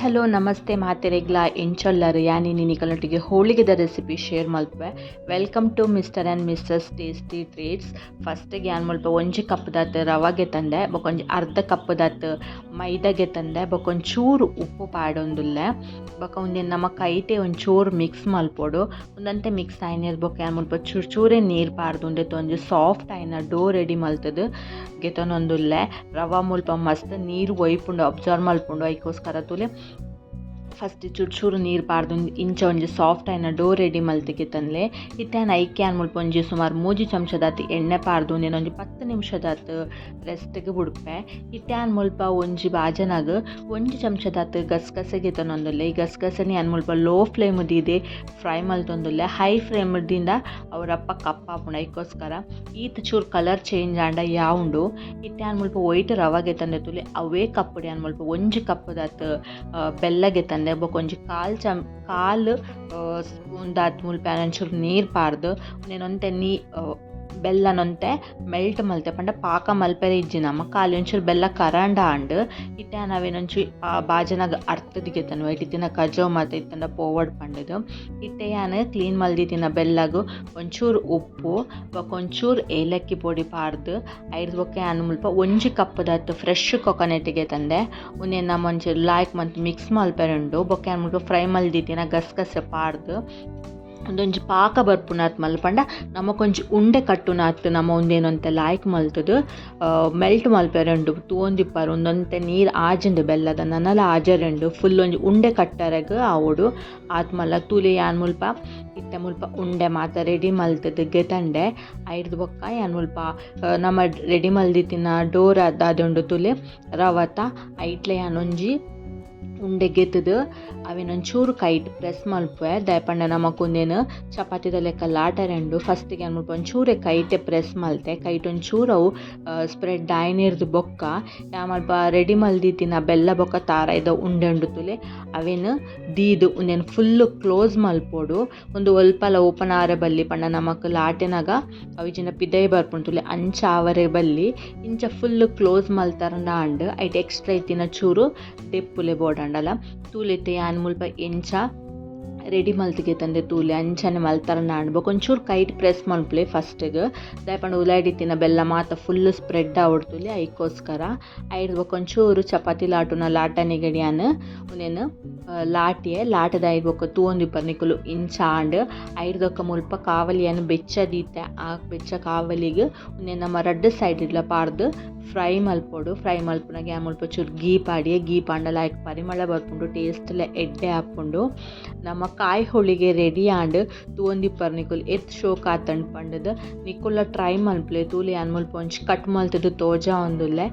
Hello ನಮಸ್ತೆ ಮಾತೆರೆಗ್ಲ ಎಂಚೊಲ್ಲರು ಯಾನಿ ನಿಕಲೊಟ್ಟಿಗೆ ಹೋಳಿಗೆದ ರೆಸಿಪಿ ಶೇರ್ ಮಲ್ಪೆ. Welcome to mister and missus tasty treats. ಫಸ್ಟಿಗೆ ಏನು ಮಲ್ಪ ಒಂಜಿ ಕಪ್ದಾತು ರವಾಗೆ ತಂದೆ ಬೊಕೊಂಜಿ ಅರ್ಧ ಕಪ್ದಾತು ಮೈದಾಗೆ ತಂದೆ ಬೊಕೊಂಚೂರು ಉಪ್ಪು ಪಾಡೊಂದುಲ್ಲೆ ಬೊಕ ಒಂದೇನು ನಮ್ಮ ಕೈಟೆ ಒಂಚೂರು ಮಿಕ್ಸ್ ಮಲ್ಪೊಡು ಒಂದಂತೆ ಮಿಕ್ಸ್ ಆಯ್ನೇರು ಬೊಕ ಏನು ಮಲ್ಪ ಚೂರೇ ನೀರು ಪಾಡ್ದು ಉಂಡೆ ಒಂಜಿ ಸಾಫ್ಟ್ ಆಯ್ನ ಡೋ ರೆಡಿ ಮಲ್ತದು ಗೆತನೊಂದುಲ್ಲೆ ರವ ಮುಲ್ಪ ಮಸ್ತ್ ನೀರು ಒಯ್ಪುಂಡು ಅಬ್ಸರ್ವ್ ಮಲ್ಪುಂಡು ಐಕೋಸ್ಕರ ತುಲೆ ಫಸ್ಟ್ ಚೂರು ನೀರು ಪಾಡ್ದು ಇಂಚ ಒಂಜಿ ಸಾಫ್ಟ್ ಆಯ್ನ ಡೋ ರೆಡಿ ಮಲ್ತಿಗೆ ತಂದ್ಲೆ ಇತ್ತೇನು ಐಕೆ ಅನ್ ಮುಲ್ಪ ಒಂಜಿ ಸುಮಾರು 3 ಚಮಚದಾತು ಎಣ್ಣೆ ಪಾಡ್ದು ಒಂದೇನು ಒಂಜಿ 10 ನಿಮಿಷದಾತು ರೆಸ್ಟ್ಗೆ ಬಿಡ್ಪೆ. ಇತ್ತೇನು ಮುಲ್ಪ ಒಂಜಿ ಬಾಜನಾಗ 1 ಚಮಚದಾತು ಗಸಗಸೆ ತಂದೊಂದುಲ್ಲೆ ಈ ಗಸಗಸೆನಿ ಅನ್ ಮುಲ್ಪ ಲೋ ಫ್ಲೇಮ್ ದಿದೆ ಫ್ರೈ ಮಲ್ತೊಂದುಲ್ಲೆ ಹೈ ಫ್ಲೇಮ್ದಿಂದ ಅವರಪ್ಪ ಕಪ್ಪಾಪುಂಡು ಐಕೋಸ್ಕರ ಈತ ಚೂರು ಕಲರ್ ಚೇಂಜ್ ಆಂಡ ಯಾವುಂಡು ಇತ್ತೇನು ಮುಲ್ಪ ಒಯ್ಟ್ ರವಾಗೆ ತಂದೆ ತುಲೆ ಅವೇ ಕಪ್ಪುಡಿ ಅನ್ ಮುಲ್ಪ ಒಂಜಿ ಕಪ್ಪದಾತು ಬೆಲ್ಲಗೆ ತಂದೆ ಬೊಕೊಂಜಿ ಕಾಲು ಸ್ಪೂನ್ ದಾತ್ ಮುಲ್ಪ ಒಂಚೂರು ನೀರು ಪಾಡ್ದು ಒಂದೇನೊಂತೆ ಬೆಲ್ಲನೊಂತೆ ಮೆಲ್ಟ್ ಮಲ್ತೆ ಪಂಡ ಪಾಕ ಮಲ್ಪೆರೆ ಇಜ್ಜಿ ನಮ್ಮ ಕಾಲಿ ಒಂಚೂರು ಬೆಲ್ಲ ಕರಂಡ ಆಂಡ್ ಇಟ್ಟೆ ನಾವೇನೊಂಚು ಬಾಜನಾಗ ಅರ್ಥದಿಗೆ ತನು ಇಟ್ಟಿನ ಕಜೋ ಮತ್ತು ಇತ್ತಂಡ ಪೋವಡ್ ಪಂಡದು ಇಟ್ಟೆ ಯಾನು ಕ್ಲೀನ್ ಮಲ್ದಿತ್ತಿನ ಬೆಲ್ಲಗು ಒಂಚೂರು ಉಪ್ಪು ಒಂಚೂರು ಏಲಕ್ಕಿ ಪೊಡಿ ಪಾಡ್ದು ಐದು ಬೊಕ್ಕೆ ಯಾನು ಮುಲ್ಪ ಒಂಜಿ ಕಪ್ಪದಾತು ಫ್ರೆಶ್ ಕೊಕೊನೆಟಿಗೆ ತಂದೆ ಒಂದೇನು ನಮ್ಮ ಒಂಚೂರು ಲಾಯ್ಕ್ ಮತ್ತು ಮಿಕ್ಸ್ ಮಲ್ಪೆರೆ ಉಂಡು ಬೊಕ್ಕೆ ಯಾನು ಮುಲ್ಪ ಫ್ರೈ ಮಲ್ದಿತ್ತಿನ ಗಸಗಸೆ ಪಾಡ್ದು ಒಂದೊಂಜಿ ಪಾಕ ಬರ್ಪುನಾತ್ ಮಲ್ಪಂಡ ನಮಕೊಂಜಿ ಉಂಡೆ ಕಟ್ಟುನಾತ್ ನಮ್ಮ ಒಂದೇನೊಂತೆ ಲಾಯ್ಕ್ ಮಲ್ತದು ಮೆಲ್ಟ್ ಮಲ್ಪೆರೆಂಡು ತೂಂದಿಪ್ಪರು ಒಂದೊಂತೆ ನೀರು ಆಜಂಡು ಬೆಲ್ಲದ ನನ್ನಲ ಆಜರೆಂಡು ಫುಲ್ ಒಂಜಿ ಉಂಡೆ ಕಟ್ಟರೆಗ್ ಆವೋಡು ಆತ್ ಮಲ್ಲ ತೂಲೆ ಯಾನ್ ಮುಲ್ಪ ಇತ್ತೆ ಮುಲ್ಪ ಉಂಡೆ ಮಾತ ರೆಡಿ ಮಲ್ತದು ಗೆತಂಡೆ ಐದು ಬೊಕ್ಕ ಯಾನ್ ಮುಲ್ಪ ನಮ್ಮ ರೆಡಿ ಮಲ್ದಿತ್ತಿನ ಡೋರ್ ಅದಾದುಂಡು ತುಲೆ ರವತ ಐಟ್ಲೆ ಯಾನೊಂಜಿ ಉಂಡೆ ಗೆತ್ತದು ಅವೇನೊಂಚೂರು ಕೈಟ್ ಪ್ರೆಸ್ ಮಲ್ಪೆ ದಯಪಂಡ ನಮಕೊಂದೇನು ಚಪಾತಿದ ಲೆಕ್ಕ ಲಾಟರೆಂಡು ಫಸ್ಟಿಗೆ ಅನ್ಬಿಟ್ಟು ಒಂಚೂರೆ ಕೈಟೆ ಪ್ರೆಸ್ ಮಲ್ತೆ ಕೈಟ್ ಒಂಚೂರು ಅವು ಸ್ಪ್ರೆಡ್ ಆಯ್ನಿರ್ದು ಬೊಕ್ಕ ಮಲ್ಪ ರೆಡಿ ಮಲ್ದಿತ್ತಿನ ಬೆಲ್ಲ ಬೊಕ್ಕ ತಾರ ಇದ ಉಂಡೆ ಉಂಡು ತುಲೆ ಅವೇನು ದೀದು ಒಂದೇನು ಫುಲ್ಲು ಕ್ಲೋಸ್ ಮಲ್ಪೋಡು ಒಂದು ಒಲ್ಪಲ ಓಪನ್ ಆರೆ ಬಲ್ಲಿ ಪಂಡ ನಮಕ್ ಲಾಟೆನಾಗ ಅವಿಜಿನ ಪಿದೈ ಬರ್ಪುಂಡು ತುಲೆ ಅಂಚ ಆವರೆ ಬಲ್ಲಿ ಇಂಚ ಫುಲ್ಲು ಕ್ಲೋಸ್ ಮಲ್ತಾರಂಡ ಅಂಡ್ ಐಟ್ ಎಕ್ಸ್ಟ್ರಾ ಇತ್ತಿನ ಚೂರು ಡೆಪ್ಪುಲೆ ಬೋರ್ಡ್ ಅಂಡಲ್ಲ ತೂಲೆತ್ತೆ ಯಾನ್ ಮುಲ್ಪ ಎಂಚ ರೆಡಿ ಮಲ್ತಿಗೆ ತಂದೆ ತೂಲೆ ಅಂಚನೆ ಮಲ್ತಾರನ್ನ ಅನ್ಬೇಕು ಒಂಚೂರು ಕೈಟ್ ಪ್ರೆಸ್ ಮಲ್ಪಲೆ ಫಸ್ಟಿಗೆ ದಯಪಂಡು ಉಲಾಡಿತ್ತಿನ ಬೆಲ್ಲ ಮಾತ ಫುಲ್ಲು ಸ್ಪ್ರೆಡ್ ಆವಡ್ತುಲೆ ಐಕೋಸ್ಕರ ಐದು ಒಂಚೂರು ಚಪಾತಿ ಲಾಟುನ ಲಾಟನಿಗಡಿಯಾನ ಉನೇನು ಲಾಟದ ಐದು ತೂಂದಿಪ್ಪರ್ ನಿಕುಲು ಇಂಚ ಆಂಡ್ ಐದೊಕ್ಕ ಮುಲ್ಪ ಕಾವಲಿಯನ್ನು ಬೆಚ್ಚದೀತೆ ಆ ಬೆಚ್ಚ ಕಾವಲಿಗೆ ಉನೇನು ನಮ್ಮ ರಡ್ಡು ಸೈಡ್ ಇಲ್ಲ ಪಾಡ್ದು ಫ್ರೈ ಮಲ್ಪೊಡು ಫ್ರೈ ಮಲ್ಪನಾಗ ಮುಲ್ಪ ಚೂರು ಗೀ ಪಾಂಡ ಲೈಕ್ ಪರಿಮಳ ಬರ್ಪುಂಡು ಟೇಸ್ಟ್ಲೆ ಎಡ್ಡೆ ಹಾಕ್ಕೊಂಡು ನಮ್ಮ ಕಾಯಿ ಹೋಳಿಗೆ ರೆಡಿ ಆಂಡ್ ತೂಂದಿಪ್ಪರ್ ನಿಕುಲ್ ಎತ್ ಶೋಕ್ ಆತಂಡ್ ಪಂಡದು ನಿಕುಲ್ಲ ಟ್ರೈ ಮಲ್ಪಲೆ ತೂಲೆ ಯಾನ್ ಮುಲ್ಪ ಒಂಚು ಕಟ್ ಮಲ್ತದು ತೋಜಾ ಒಂದುಲ್ಲೆ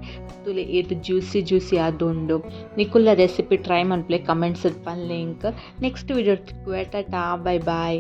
ತೂಲೆ ಎತ್ ಜ್ಯೂಸಿ ಆದುಂಡು ನಿಕುಲ್ಲ ರೆಸಿಪಿ ಟ್ರೈ ಮಲ್ಪಲೆ ಕಮೆಂಟ್ಸ್ ಪನ್ link next video tata bye ಬಾಯ್.